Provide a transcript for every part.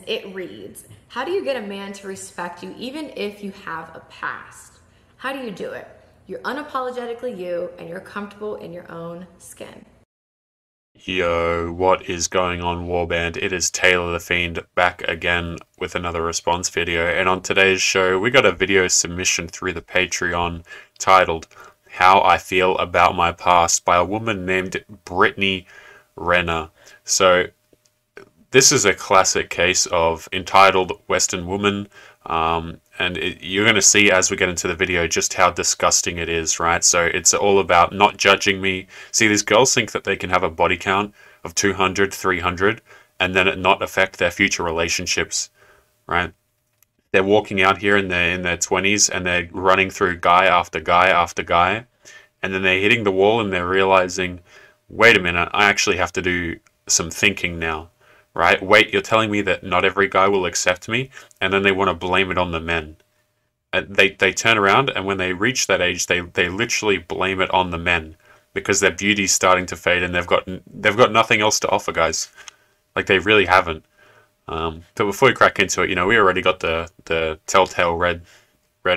It reads, how do you get a man to respect you even if you have a past? How do you do it? You're unapologetically you and you're comfortable in your own skin. Yo, what is going on, Warband? It is Taylor the Fiend back again with another response video, and on today's show we got a video submission through the Patreon titled How I Feel About My Past by a woman named Brittany Renner. So this is a classic case of entitled Western woman, you're going to see as we get into the video just how disgusting it is, right? So it's all about not judging me. See, these girls think that they can have a body count of 200, 300, and then it not affect their future relationships, right? They're walking out here in their 20s and they're running through guy after guy after guy, and then they're hitting the wall and they're realizing, wait a minute, I actually have to do some thinking now. Right? Wait, you're telling me that not every guy will accept me, and then they want to blame it on the men. They turn around, and when they reach that age, they literally blame it on the men because their beauty's starting to fade, and they've got nothing else to offer, guys. Like, they really haven't. But before we crack into it, we already got the telltale red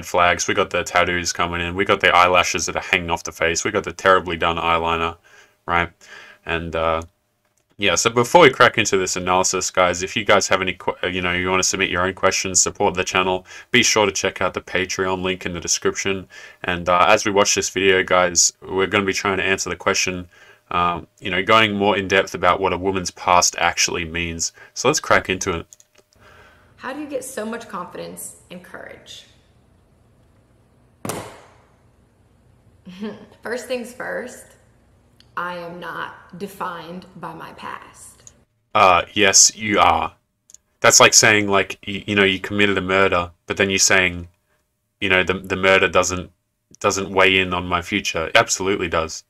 flags. We got the tattoos coming in. We got the eyelashes that are hanging off the face. We got the terribly done eyeliner, right? And yeah, so before we crack into this analysis, guys, if you guys have any, you want to submit your own questions, support the channel, be sure to check out the Patreon link in the description. And as we watch this video, guys, we're going to be trying to answer the question, going more in depth about what a woman's past actually means. So let's crack into it. How do you get so much confidence and courage? First things first. I am not defined by my past. Yes, you are. That's like saying, like, you committed a murder, but then you're saying, the murder doesn't weigh in on my future. It absolutely does.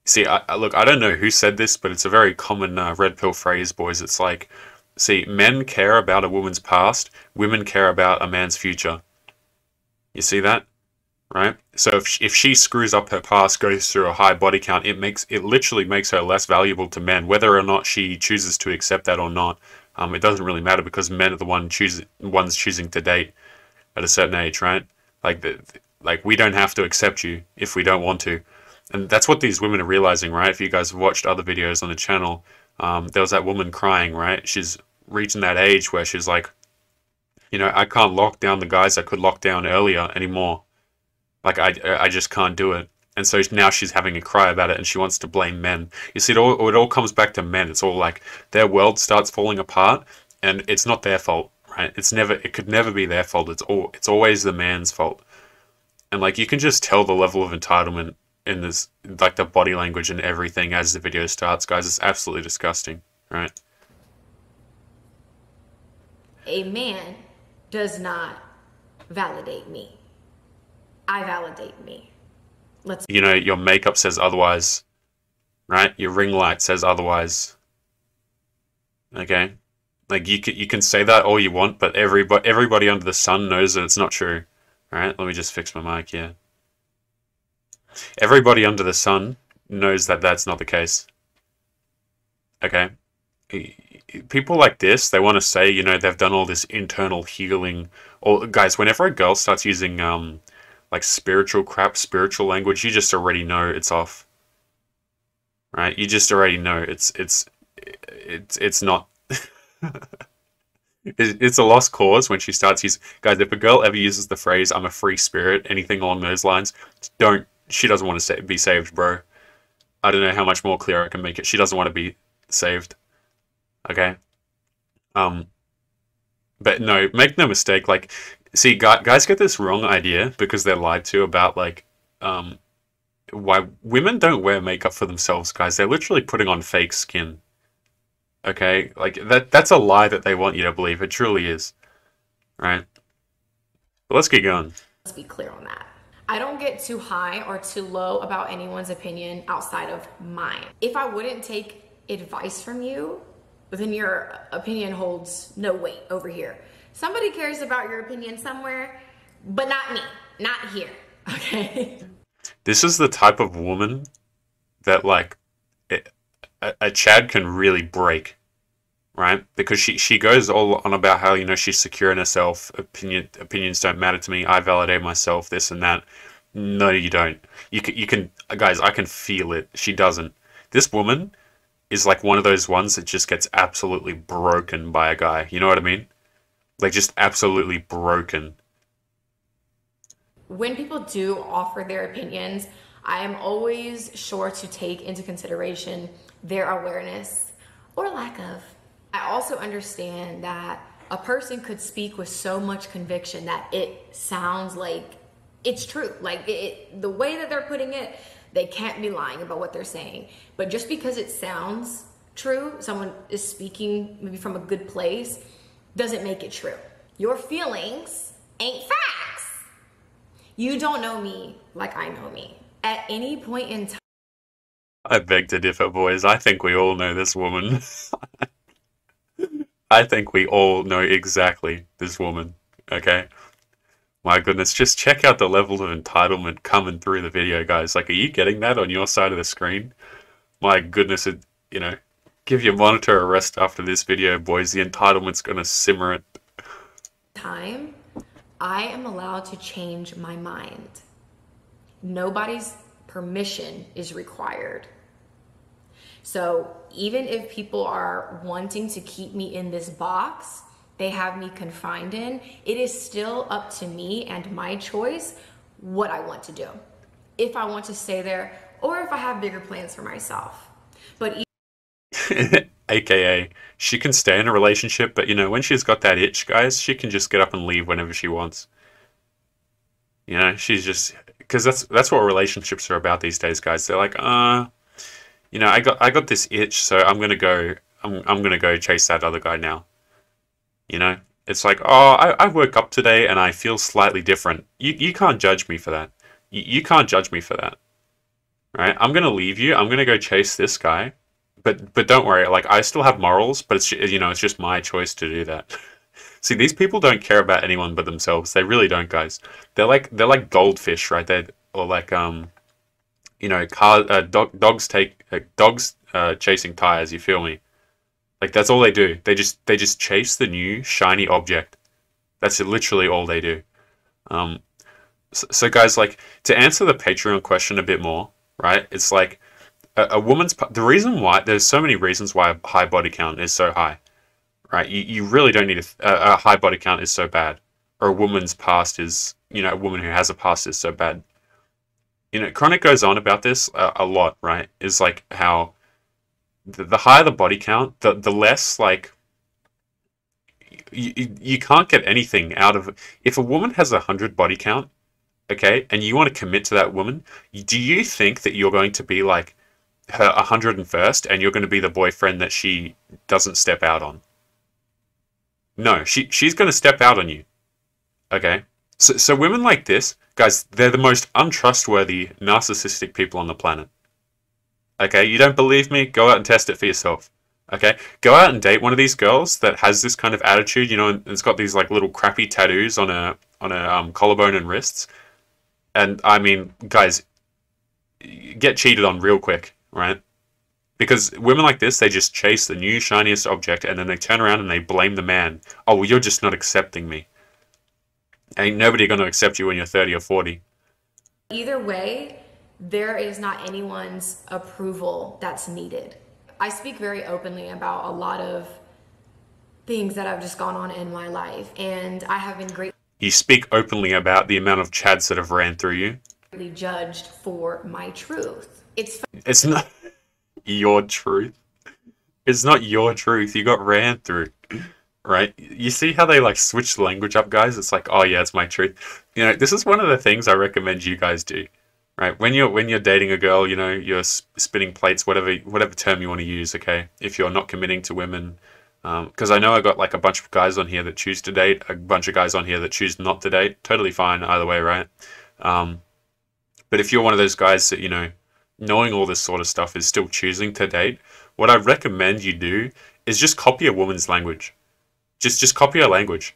See, look, I don't know who said this, but it's a very common red pill phrase, boys. It's like, see, men care about a woman's past, women care about a man's future. You see that? Right? So if she screws up her past, goes through a high body count, it literally makes her less valuable to men, whether or not she chooses to accept that or not. It doesn't really matter because men are the ones choosing to date at a certain age, right? Like we don't have to accept you if we don't want to, and that's what these women are realizing, right? If you guys have watched other videos on the channel, there was that woman crying, right? She's reaching that age where she's like, I can't lock down the guys I could lock down earlier anymore. Like, I just can't do it. And so now she's having a cry about it and she wants to blame men. You see, it all comes back to men. It's all like their world starts falling apart and it's not their fault, right? It could never be their fault. It's always the man's fault. And like, you can just tell the level of entitlement in this, like the body language and everything as the video starts, guys. It's absolutely disgusting, right? A man does not validate me. I validate me. Your makeup says otherwise, right? Your ring light says otherwise. Okay, like you can say that all you want, but everybody under the sun knows that it's not true. All right, let me just fix my mic here. Everybody under the sun knows that that's not the case. Okay, people like this, they want to say, they've done all this internal healing. Or guys, whenever a girl starts using like spiritual language, you just already know it's off, right? You just already know it's not. It's a lost cause when she starts using. Guys, if a girl ever uses the phrase "I'm a free spirit," anything along those lines, she doesn't want to be saved, bro. I don't know how much more clear I can make it. She doesn't want to be saved. Okay. But no, make no mistake, like, see, guys get this wrong idea because they're lied to about, like, why women don't wear makeup for themselves, guys. They're literally putting on fake skin. Okay? Like, that's a lie that they want you to believe. It truly is. Right? But let's get going. Let's be clear on that. I don't get too high or too low about anyone's opinion outside of mine. If I wouldn't take advice from you, then your opinion holds no weight over here. Somebody cares about your opinion somewhere, but not me, not here, okay? This is the type of woman that, like, a Chad can really break. right? Because she goes all on about how, you know, she's secure in herself, opinions don't matter to me, I validate myself, this and that. No, you don't. You can, guys, I can feel it. She doesn't. This woman is like one of those ones that just gets absolutely broken by a guy. You know what I mean? Like, just absolutely broken. When people do offer their opinions, I am always sure to take into consideration their awareness or lack of. I also understand that a person could speak with so much conviction that it sounds like it's true. Like the way that they're putting it, they can't be lying about what they're saying. But just because it sounds true, someone is speaking maybe from a good place, doesn't make it true. Your feelings ain't facts. You don't know me like I know me. At any point in time, I beg to differ, boys. I think we all know this woman. I think we all know exactly this woman, okay? My goodness, just check out the level of entitlement coming through the video, guys. Like, are you getting that on your side of the screen? My goodness, you know, give your monitor a rest after this video, boys. The entitlement's gonna simmer it. I am allowed to change my mind. Nobody's permission is required. So even if people are wanting to keep me in this box they have me confined in, it is still up to me and my choice what I want to do. If I want to stay there or if I have bigger plans for myself. But AKA, she can stay in a relationship, but you know, when she's got that itch, guys, she can just get up and leave whenever she wants. You know, she's just, because that's what relationships are about these days, guys. They're like, you know, I got this itch, so I'm gonna go chase that other guy now. You know, it's like, oh, I woke up today and I feel slightly different. You can't judge me for that. You can't judge me for that, right? I'm gonna leave you. I'm gonna go chase this guy, but don't worry. Like, I still have morals, but it's, you know, it's just my choice to do that. See, these people don't care about anyone but themselves. They really don't, guys. They're like goldfish, right? Or like you know, dogs chasing tires. You feel me? Like, that's all they do. They just chase the new shiny object. That's literally all they do. So guys, like, to answer the Patreon question a bit more, right? It's like a woman's, the reason why, there's so many reasons why a high body count is so high, right? You really don't need a high body count is so bad, or a woman's past is, you know, a woman who has a past is so bad. You know, Chronic goes on about this a lot, right? Is like how the higher the body count, the less, like, you can't get anything out of, if a woman has 100 body count, okay, and you want to commit to that woman, do you think that you're going to be like her 101st and you're going to be the boyfriend that she doesn't step out on? No, she's going to step out on you, okay? So women like this, guys, they're the most untrustworthy, narcissistic people on the planet. Okay, you don't believe me? Go out and test it for yourself. Okay, go out and date one of these girls that has this kind of attitude, you know, and it's got these like little crappy tattoos on her collarbone and wrists. And I mean, guys, get cheated on real quick, right? Because women like this, they just chase the new shiniest object and then they turn around and they blame the man. Oh, well, you're just not accepting me. Ain't nobody gonna accept you when you're 30 or 40. Either way, there is not anyone's approval that's needed. I speak very openly about a lot of things that have just gone on in my life, and I have been greatly You speak openly about the amount of chads that have ran through you. judged for my truth. It's not your truth. It's not your truth. You got ran through, right? You see how they like switch the language up, guys? It's like, oh yeah, it's my truth. You know, this is one of the things I recommend you guys do. Right, when you're dating a girl, you know, you're spinning plates, whatever term you want to use, okay? If you're not committing to women, because I know I got like a bunch of guys on here that choose to date, a bunch of guys on here that choose not to date. Totally fine either way, right? But if you're one of those guys that, you know, knowing all this sort of stuff is still choosing to date, what I recommend you do is just copy a woman's language. Just copy her language.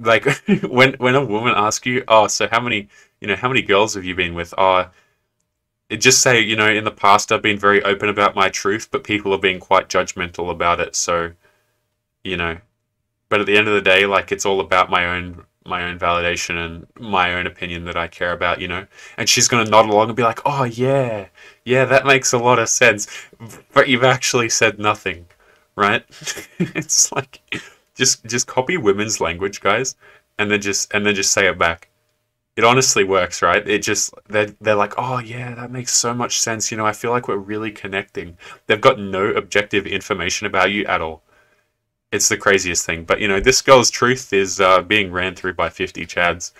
Like, when a woman asks you, oh, so how many girls have you been with? Oh, just say, you know, in the past I've been very open about my truth, but people are being quite judgmental about it. So, you know, but at the end of the day, like, it's all about my own validation and my own opinion that I care about, you know. And she's gonna nod along and be like, "Oh yeah, yeah, that makes a lot of sense," but you've actually said nothing, right? It's like, just copy women's language, guys, and then just say it back. It honestly works, right? It just, they're like, "Oh yeah, that makes so much sense, you know, I feel like we're really connecting." They've got no objective information about you at all. It's the craziest thing. But, you know, this girl's truth is being ran through by 50 chads.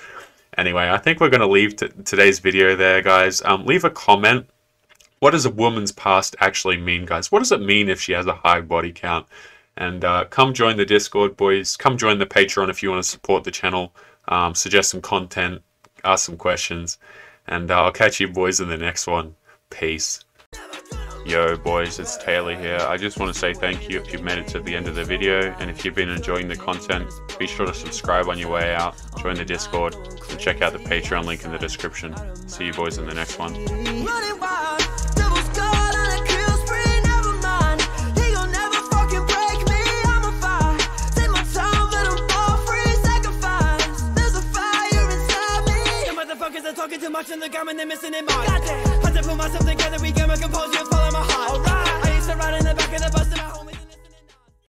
Anyway, I think we're going to leave today's video there, guys. Leave a comment. What does a woman's past actually mean, guys? What does it mean if she has a high body count? And come join the Discord, boys. Come join the Patreon if you want to support the channel. Suggest some content. Ask some questions. And I'll catch you boys in the next one. Peace. Yo boys, it's Taylor here. I just want to say thank you if you've made it to the end of the video, and if you've been enjoying the content, be sure to subscribe on your way out, join the Discord, and check out the Patreon link in the description. See you boys in the next one. Talking too much in the gum and they're missing in mind. Had to put myself together, we can compose you, follow my heart. Alright, I used to ride in the back of the bus and I